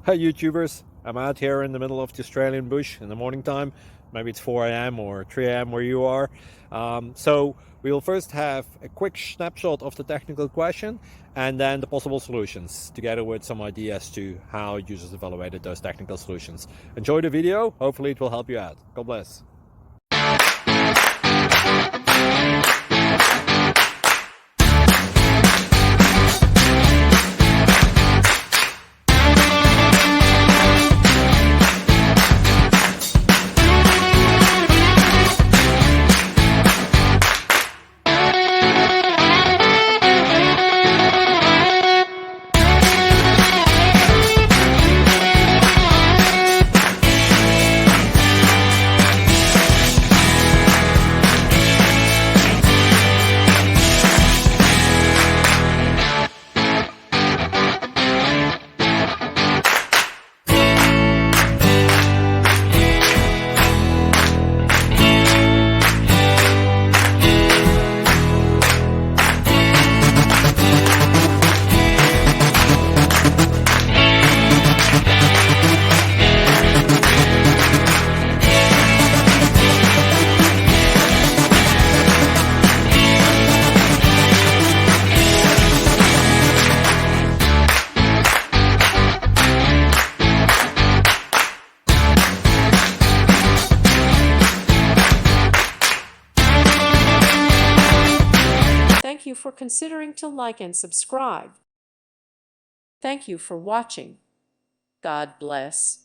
Hi YouTubers, I'm out here in the middle of the Australian bush in the morning time. Maybe it's 4 a.m. or 3 a.m. where you are. So we'll first have a quick snapshot of the technical question and then the possible solutions, together with some ideas to how users evaluated those technical solutions. Enjoy the video, hopefully it will help you out. God bless. Thank you for considering to like and subscribe. Thank you for watching. God bless.